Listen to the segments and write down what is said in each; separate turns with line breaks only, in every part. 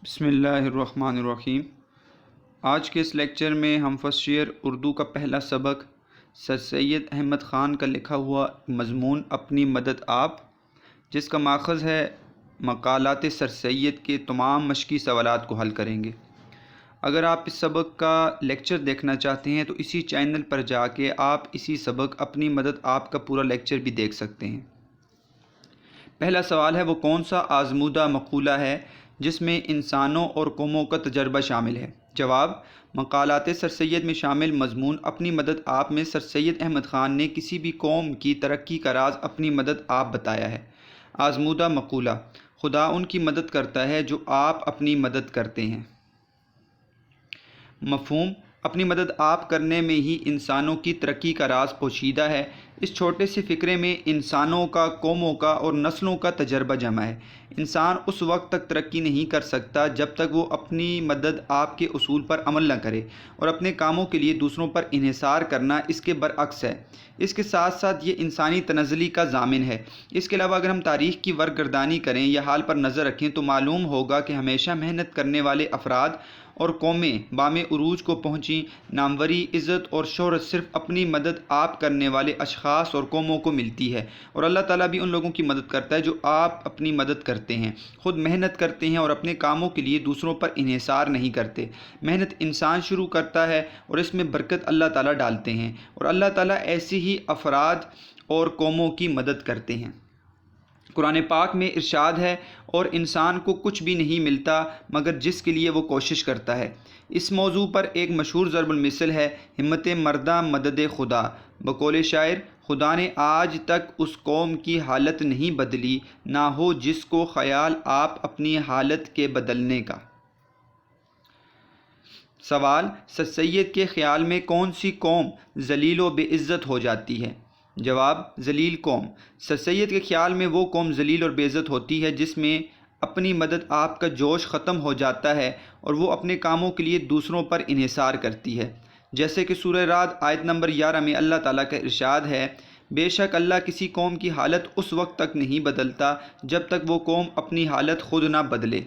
بسم اللہ الرحمن الرحیم۔ آج کے اس لیکچر میں ہم فرسٹ ایئر اردو کا پہلا سبق سر سید احمد خان کا لکھا ہوا مضمون اپنی مدد آپ، جس کا ماخذ ہے مقالات سر سید کے تمام مشقی سوالات کو حل کریں گے۔ اگر آپ اس سبق کا لیکچر دیکھنا چاہتے ہیں تو اسی چینل پر جا کے آپ اسی سبق اپنی مدد آپ کا پورا لیکچر بھی دیکھ سکتے ہیں۔ پہلا سوال ہے، وہ کون سا آزمودہ مقولہ ہے جس میں انسانوں اور قوموں کا تجربہ شامل ہے؟ جواب، مقالات سر سید میں شامل مضمون اپنی مدد آپ میں سر سید احمد خان نے کسی بھی قوم کی ترقی کا راز اپنی مدد آپ بتایا ہے۔ آزمودہ مقولہ، خدا ان کی مدد کرتا ہے جو آپ اپنی مدد کرتے ہیں۔ مفہوم، اپنی مدد آپ کرنے میں ہی انسانوں کی ترقی کا راز پوشیدہ ہے۔ اس چھوٹے سے فقرے میں انسانوں کا، قوموں کا اور نسلوں کا تجربہ جمع ہے۔ انسان اس وقت تک ترقی نہیں کر سکتا جب تک وہ اپنی مدد آپ کے اصول پر عمل نہ کرے، اور اپنے کاموں کے لیے دوسروں پر انحصار کرنا اس کے برعکس ہے۔ اس کے ساتھ ساتھ یہ انسانی تنزلی کا ضامن ہے۔ اس کے علاوہ اگر ہم تاریخ کی ورگردانی کریں یا حال پر نظر رکھیں تو معلوم ہوگا کہ ہمیشہ محنت کرنے والے افراد اور قومیں بام عروج کو پہنچیں۔ ناموری، عزت اور شہرت صرف اپنی مدد آپ کرنے والے اشخاص اور قوموں کو ملتی ہے، اور اللہ تعالیٰ بھی ان لوگوں کی مدد کرتا ہے جو آپ اپنی مدد کرتے ہیں، خود محنت کرتے ہیں اور اپنے کاموں کے لیے دوسروں پر انحصار نہیں کرتے۔ محنت انسان شروع کرتا ہے اور اس میں برکت اللہ تعالیٰ ڈالتے ہیں، اور اللہ تعالیٰ ایسے ہی افراد اور قوموں کی مدد کرتے ہیں۔ قرآن پاک میں ارشاد ہے، اور انسان کو کچھ بھی نہیں ملتا مگر جس کے لیے وہ کوشش کرتا ہے۔ اس موضوع پر ایک مشہور ضرب المثل ہے، ہمت مرداں مدد خدا۔ بقول شاعر، خدا نے آج تک اس قوم کی حالت نہیں بدلی، نہ ہو جس کو خیال آپ اپنی حالت کے بدلنے کا۔ سوال، سر سید کے خیال میں کون سی قوم ذلیل و بے عزت ہو جاتی ہے؟ جواب، ذلیل قوم۔ سر سید کے خیال میں وہ قوم ذلیل اور بے عزت ہوتی ہے جس میں اپنی مدد آپ کا جوش ختم ہو جاتا ہے اور وہ اپنے کاموں کے لیے دوسروں پر انحصار کرتی ہے۔ جیسے کہ سورہ رعد آیت نمبر 11 میں اللہ تعالیٰ کا ارشاد ہے، بے شک اللہ کسی قوم کی حالت اس وقت تک نہیں بدلتا جب تک وہ قوم اپنی حالت خود نہ بدلے۔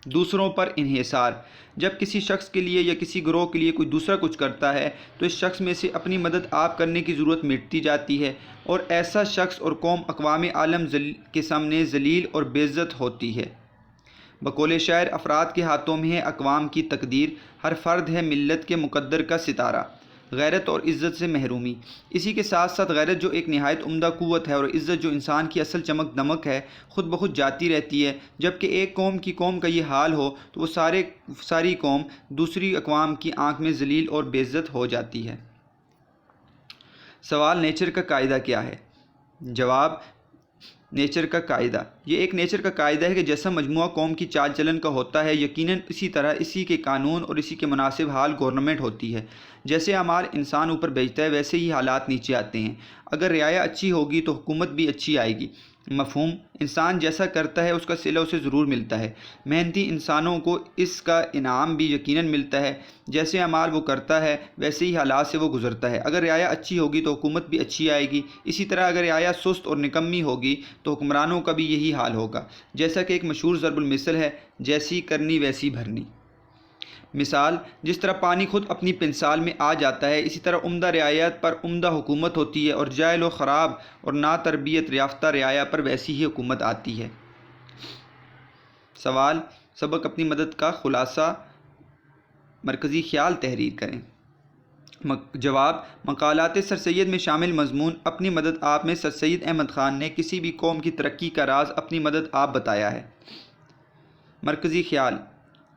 دوسروں پر انحصار، جب کسی شخص کے لیے یا کسی گروہ کے لیے کوئی دوسرا کچھ کرتا ہے تو اس شخص میں سے اپنی مدد آپ کرنے کی ضرورت مٹتی جاتی ہے، اور ایسا شخص اور قوم اقوام عالم کے سامنے ذلیل اور بے عزت ہوتی ہے۔ بقول شاعر، افراد کے ہاتھوں میں ہے اقوام کی تقدیر، ہر فرد ہے ملت کے مقدر کا ستارہ۔ غیرت اور عزت سے محرومی، اسی کے ساتھ ساتھ غیرت جو ایک نہایت عمدہ قوت ہے، اور عزت جو انسان کی اصل چمک دمک ہے، خود بخود جاتی رہتی ہے۔ جبکہ ایک قوم کا یہ حال ہو تو وہ ساری قوم دوسری اقوام کی آنکھ میں ذلیل اور بے عزت ہو جاتی ہے۔ سوال، نیچر کا قاعدہ کیا ہے؟ جواب، نیچر کا قاعدہ، یہ ایک نیچر کا قاعدہ ہے کہ جیسا مجموعہ قوم کی چال چلن کا ہوتا ہے، یقیناً اسی طرح اسی کے قانون اور اسی کے مناسب حال گورنمنٹ ہوتی ہے۔ جیسے اعمال انسان اوپر بھیجتا ہے ویسے ہی حالات نیچے آتے ہیں۔ اگر رعایا اچھی ہوگی تو حکومت بھی اچھی آئے گی۔ مفہوم، انسان جیسا کرتا ہے اس کا صلہ اسے ضرور ملتا ہے۔ محنتی انسانوں کو اس کا انعام بھی یقیناً ملتا ہے۔ جیسے اعمال وہ کرتا ہے ویسے ہی حالات سے وہ گزرتا ہے۔ اگر رعایا اچھی ہوگی تو حکومت بھی اچھی آئے گی۔ اسی طرح اگر رعایا سست اور نکمی ہوگی تو حکمرانوں کا بھی یہی حال ہوگا۔ جیسا کہ ایک مشہور ضرب المثل ہے، جیسی کرنی ویسی بھرنی۔ مثال، جس طرح پانی خود اپنی پنسال میں آ جاتا ہے، اسی طرح عمدہ رعایت پر عمدہ حکومت ہوتی ہے، اور جاہل و خراب اور ناتربیت یافتہ رعایا پر ویسی ہی حکومت آتی ہے۔ سوال، سبق اپنی مدد کا خلاصہ مرکزی خیال تحریر کریں۔ جواب، مقالات سر سید میں شامل مضمون اپنی مدد آپ میں سر سید احمد خان نے کسی بھی قوم کی ترقی کا راز اپنی مدد آپ بتایا ہے۔ مرکزی خیال،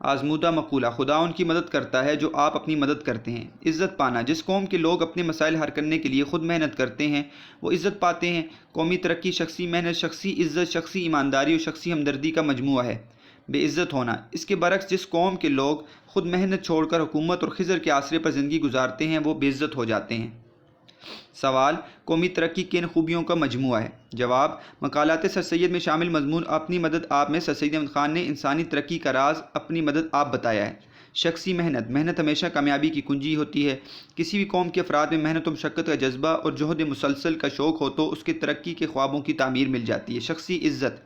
آزمودہ مقولہ، خدا ان کی مدد کرتا ہے جو آپ اپنی مدد کرتے ہیں۔ عزت پانا، جس قوم کے لوگ اپنے مسائل حل کرنے کے لیے خود محنت کرتے ہیں وہ عزت پاتے ہیں۔ قومی ترقی شخصی محنت، شخصی عزت، شخصی ایمانداری اور شخصی ہمدردی کا مجموعہ ہے۔ بے عزت ہونا، اس کے برعکس جس قوم کے لوگ خود محنت چھوڑ کر حکومت اور خضر کے آسرے پر زندگی گزارتے ہیں وہ بے عزت ہو جاتے ہیں۔ سوال، قومی ترقی کن خوبیوں کا مجموعہ ہے؟ جواب، مقالات سر سید میں شامل مضمون اپنی مدد آپ میں سر سید احمد خان نے انسانی ترقی کا راز اپنی مدد آپ بتایا ہے۔ شخصی محنت، محنت ہمیشہ کامیابی کی کنجی ہوتی ہے۔ کسی بھی قوم کے افراد میں محنت و مشقت کا جذبہ اور جہد مسلسل کا شوق ہو تو اس کے ترقی کے خوابوں کی تعمیر مل جاتی ہے۔ شخصی عزت،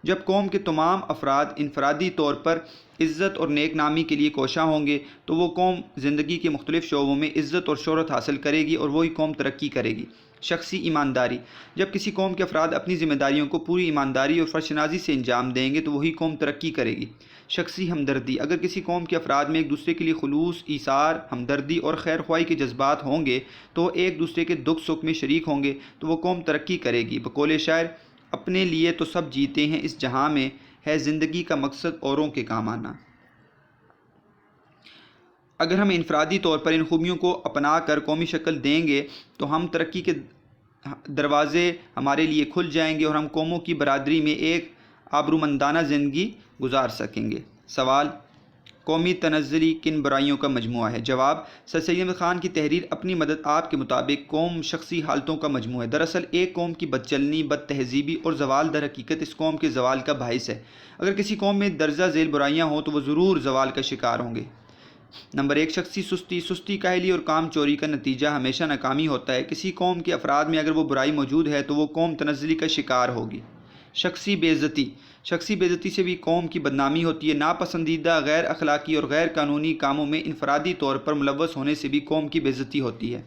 جب قوم کے تمام افراد انفرادی طور پر عزت اور نیک نامی کے لیے کوشاں ہوں گے تو وہ قوم زندگی کے مختلف شعبوں میں عزت اور شہرت حاصل کرے گی اور وہی قوم ترقی کرے گی۔ شخصی ایمانداری، جب کسی قوم کے افراد اپنی ذمہ داریوں کو پوری ایمانداری اور فرشنازی سے انجام دیں گے تو وہی قوم ترقی کرے گی۔ شخصی ہمدردی، اگر کسی قوم کے افراد میں ایک دوسرے کے لیے خلوص، ایثار، ہمدردی اور خیر خواہی کے جذبات ہوں گے تو وہ ایک دوسرے کے دکھ سکھ میں شریک ہوں گے تو وہ قوم ترقی کرے گی۔ بقول شاعر، اپنے لیے تو سب جیتے ہیں اس جہاں میں، ہے زندگی کا مقصد اوروں کے کام آنا۔ اگر ہم انفرادی طور پر ان خوبیوں کو اپنا کر قومی شکل دیں گے تو ہم ترقی کے دروازے ہمارے لیے کھل جائیں گے اور ہم قوموں کی برادری میں ایک آبرومندانہ زندگی گزار سکیں گے۔ سوال، قومی تنزلی کن برائیوں کا مجموعہ ہے؟ جواب، سر سید احمد خان کی تحریر اپنی مدد آپ کے مطابق قوم شخصی حالتوں کا مجموعہ ہے۔ دراصل ایک قوم کی بد چلنی، بد تہذیبی اور زوال در حقیقت اس قوم کے زوال کا باعث ہے۔ اگر کسی قوم میں درجہ ذیل برائیاں ہوں تو وہ ضرور زوال کا شکار ہوں گے۔ نمبر 1، شخصی سستی، کاہلی اور کام چوری کا نتیجہ ہمیشہ ناکامی ہوتا ہے۔ کسی قوم کے افراد میں اگر وہ برائی موجود ہے تو وہ قوم تنزلی کا شکار ہوگی۔ شخصی بے عزتی سے بھی قوم کی بدنامی ہوتی ہے۔ ناپسندیدہ، غیر اخلاقی اور غیر قانونی کاموں میں انفرادی طور پر ملوث ہونے سے بھی قوم کی بے عزتی ہوتی ہے۔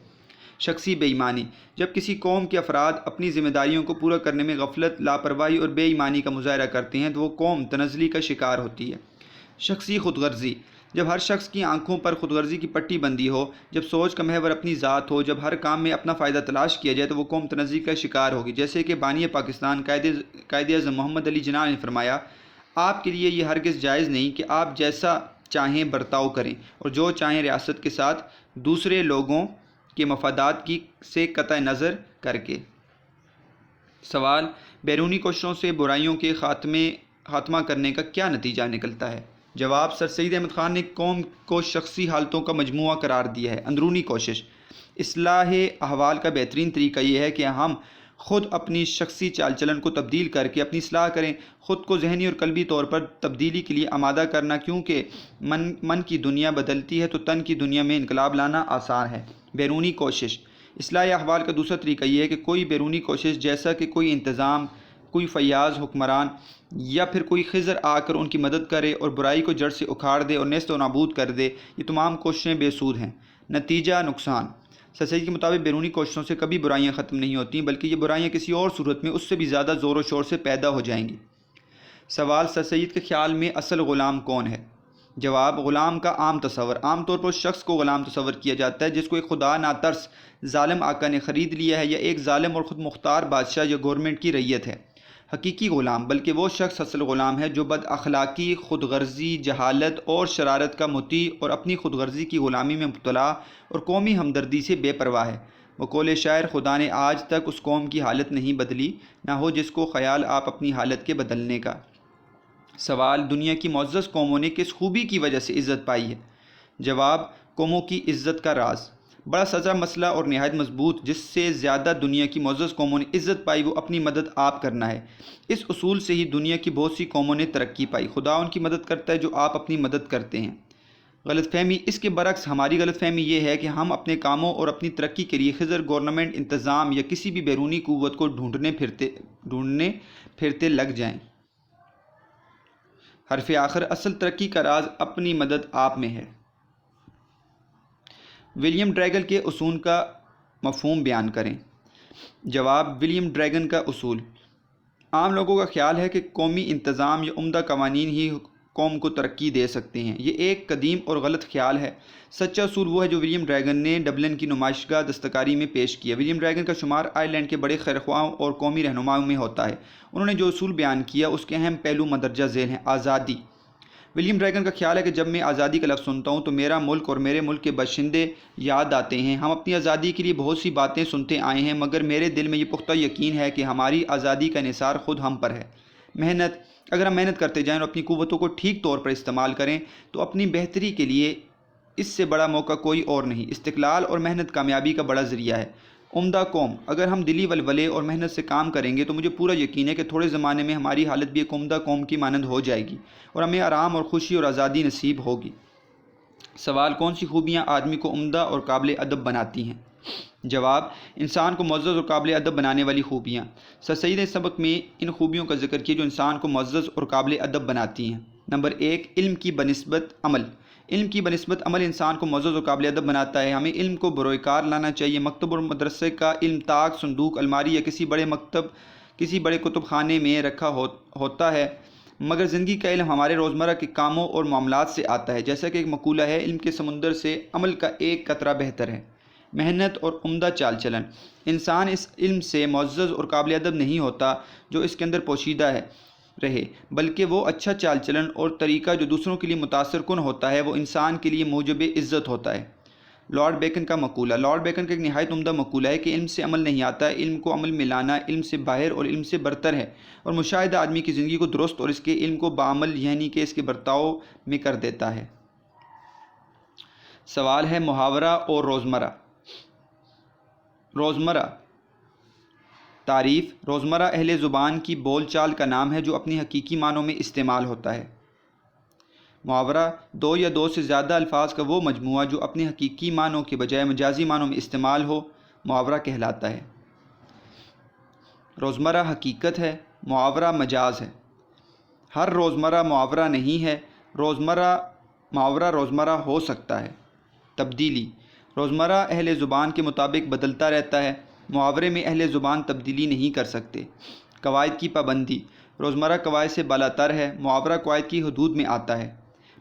شخصی بے ایمانی، جب کسی قوم کے افراد اپنی ذمہ داریوں کو پورا کرنے میں غفلت، لاپرواہی اور بے ایمانی کا مظاہرہ کرتے ہیں تو وہ قوم تنزلی کا شکار ہوتی ہے۔ شخصی خود غرضی، جب ہر شخص کی آنکھوں پر خود غرضی کی پٹی بندی ہو، جب سوچ کا محور اپنی ذات ہو، جب ہر کام میں اپنا فائدہ تلاش کیا جائے تو وہ قوم تنزلی کا شکار ہوگی۔ جیسے کہ بانی پاکستان قائد اعظم محمد علی جناح نے فرمایا، آپ کے لیے یہ ہرگز جائز نہیں کہ آپ جیسا چاہیں برتاؤ کریں اور جو چاہیں ریاست کے ساتھ دوسرے لوگوں کے مفادات سے قطع نظر کر کے۔ سوال، بیرونی کوششوں سے برائیوں کے خاتمہ کرنے کا کیا نتیجہ نکلتا ہے؟ جواب، سر سید احمد خان نے قوم کو شخصی حالتوں کا مجموعہ قرار دیا ہے۔ اندرونی کوشش، اصلاح احوال کا بہترین طریقہ یہ ہے کہ ہم خود اپنی شخصی چال چلن کو تبدیل کر کے اپنی اصلاح کریں، خود کو ذہنی اور قلبی طور پر تبدیلی کے لیے آمادہ کرنا، کیونکہ من کی دنیا بدلتی ہے تو تن کی دنیا میں انقلاب لانا آسان ہے۔ بیرونی کوشش، اصلاح احوال کا دوسرا طریقہ یہ ہے کہ کوئی بیرونی کوشش جیسا کہ کوئی انتظام، کوئی فیاض حکمران یا پھر کوئی خضر آ کر ان کی مدد کرے اور برائی کو جڑ سے اکھاڑ دے اور نیست و نابود کر دے، یہ تمام کوششیں بے سود ہیں۔ نتیجہ نقصان، سر سید کے مطابق بیرونی کوششوں سے کبھی برائیاں ختم نہیں ہوتیں بلکہ یہ برائیاں کسی اور صورت میں اس سے بھی زیادہ زور و شور سے پیدا ہو جائیں گی۔ سوال، سر سید کے خیال میں اصل غلام کون ہے؟ جواب، غلام کا عام تصور، عام طور پر اس شخص کو غلام تصور کیا جاتا ہے جس کو ایک خدا ناترس ظالم آقا نے خرید لیا ہے یا ایک ظالم اور خود مختار بادشاہ یا گورنمنٹ کی رعیت ہے۔ حقیقی غلام بلکہ وہ شخص اصل غلام ہے جو بد اخلاقی، خود غرضی، جہالت اور شرارت کا مطیع اور اپنی خود غرضی کی غلامی میں مبتلا اور قومی ہمدردی سے بے پرواہ ہے۔ بقول شاعر، خدا نے آج تک اس قوم کی حالت نہیں بدلی، نہ ہو جس کو خیال آپ اپنی حالت کے بدلنے کا۔ سوال، دنیا کی معزز قوموں نے کس خوبی کی وجہ سے عزت پائی ہے؟ جواب، قوموں کی عزت کا راز، بڑا سزا مسئلہ اور نہایت مضبوط، جس سے زیادہ دنیا کی معزز قوموں نے عزت پائی وہ اپنی مدد آپ کرنا ہے۔ اس اصول سے ہی دنیا کی بہت سی قوموں نے ترقی پائی، خدا ان کی مدد کرتا ہے جو آپ اپنی مدد کرتے ہیں۔ غلط فہمی، اس کے برعکس ہماری غلط فہمی یہ ہے کہ ہم اپنے کاموں اور اپنی ترقی کے لیے خضر، گورنمنٹ، انتظام یا کسی بھی بیرونی قوت کو ڈھونڈنے پھرتے لگ جائیں۔ حرف آخر، اصل ترقی کا راز اپنی مدد آپ میں ہے۔ ولیم ڈریگن کے اصول کا مفہوم بیان کریں۔ جواب، ولیم ڈریگن کا اصول، عام لوگوں کا خیال ہے کہ قومی انتظام یا عمدہ قوانین ہی قوم کو ترقی دے سکتے ہیں۔ یہ ایک قدیم اور غلط خیال ہے۔ سچا اصول وہ ہے جو ولیم ڈریگن نے ڈبلن کی نمائشگاہ دستکاری میں پیش کیا۔ ولیم ڈریگن کا شمار آئرلینڈ کے بڑے خیرخواہوں اور قومی رہنماؤں میں ہوتا ہے۔ انہوں نے جو اصول بیان کیا اس کے اہم پہلو مندرجہ ذیل ہیں۔ آزادی، ولیم ڈریگن کا خیال ہے کہ جب میں آزادی کا لفظ سنتا ہوں تو میرا ملک اور میرے ملک کے باشندے یاد آتے ہیں۔ ہم اپنی آزادی کے لیے بہت سی باتیں سنتے آئے ہیں مگر میرے دل میں یہ پختہ یقین ہے کہ ہماری آزادی کا انحصار خود ہم پر ہے۔ محنت، اگر ہم محنت کرتے جائیں اور اپنی قوتوں کو ٹھیک طور پر استعمال کریں تو اپنی بہتری کے لیے اس سے بڑا موقع کوئی اور نہیں۔ استقلال اور محنت کامیابی کا بڑا ذریعہ ہے۔ عمدہ قوم، اگر ہم دلی ولولے اور محنت سے کام کریں گے تو مجھے پورا یقین ہے کہ تھوڑے زمانے میں ہماری حالت بھی ایک عمدہ قوم کی مانند ہو جائے گی اور ہمیں آرام اور خوشی اور آزادی نصیب ہوگی۔ سوال، کون سی خوبیاں آدمی کو عمدہ اور قابل ادب بناتی ہیں؟ جواب: انسان کو معزز اور قابل ادب بنانے والی خوبیاں۔ سر سید نے سبق میں ان خوبیوں کا ذکر کیا جو انسان کو معزز اور قابل ادب بناتی ہیں۔ نمبر 1، علم کی بنسبت عمل۔ علم کی بنسبت عمل انسان کو معزز اور قابل ادب بناتا ہے۔ ہمیں علم کو بروئے کار لانا چاہیے۔ مکتب اور مدرسے کا علم طاق، صندوق، الماری یا کسی بڑے کتب خانے میں رکھا ہوتا ہے، مگر زندگی کا علم ہمارے روزمرہ کے کاموں اور معاملات سے آتا ہے۔ جیسا کہ ایک مقولہ ہے، علم کے سمندر سے عمل کا ایک قطرہ بہتر ہے۔ محنت اور عمدہ چال چلن۔ انسان اس علم سے معزز اور قابل ادب نہیں ہوتا جو اس کے اندر پوشیدہ رہے، بلکہ وہ اچھا چال چلن اور طریقہ جو دوسروں کے لیے متاثر کن ہوتا ہے وہ انسان کے لیے موجب عزت ہوتا ہے۔ لارڈ بیکن کا مقولہ۔ لارڈ بیکن کا ایک نہایت عمدہ مقولہ ہے کہ علم سے عمل نہیں آتا ہے، علم کو عمل میں لانا علم سے باہر اور علم سے برتر ہے، اور مشاہدہ آدمی کی زندگی کو درست اور اس کے علم کو بعمل یعنی کہ اس کے برتاؤ میں کر دیتا ہے۔ سوال ہے محاورہ اور روزمرہ۔ روزمرہ تعریف: روزمرہ اہل زبان کی بول چال کا نام ہے جو اپنی حقیقی معنوں میں استعمال ہوتا ہے۔ محاورہ دو یا دو سے زیادہ الفاظ کا وہ مجموعہ جو اپنے حقیقی معنوں کے بجائے مجازی معنوں میں استعمال ہو، محاورہ کہلاتا ہے۔ روزمرہ حقیقت ہے، محاورہ مجاز ہے۔ ہر روزمرہ محاورہ نہیں ہے، محاورہ روزمرہ ہو سکتا ہے۔ تبدیلی: روزمرہ اہل زبان کے مطابق بدلتا رہتا ہے، محاورے میں اہل زبان تبدیلی نہیں کر سکتے۔ قواعد کی پابندی: روزمرہ قواعد سے بالاتر ہے، محاورہ قواعد کی حدود میں آتا ہے۔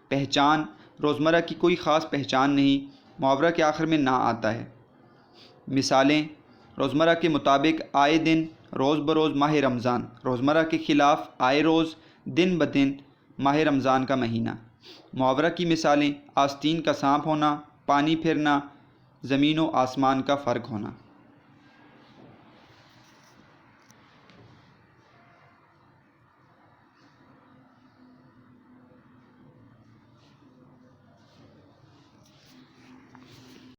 پہچان: روزمرہ کی کوئی خاص پہچان نہیں، محاورہ کے آخر میں نہ آتا ہے۔ مثالیں: روزمرہ کے مطابق آئے دن، روز بروز ماہ رمضان۔ روزمرہ کے خلاف آئے روز، دن بدن ماہ رمضان کا مہینہ۔ محاورہ کی مثالیں: آستین کا سانپ ہونا، پانی پھرنا، زمین و آسمان کا فرق ہونا۔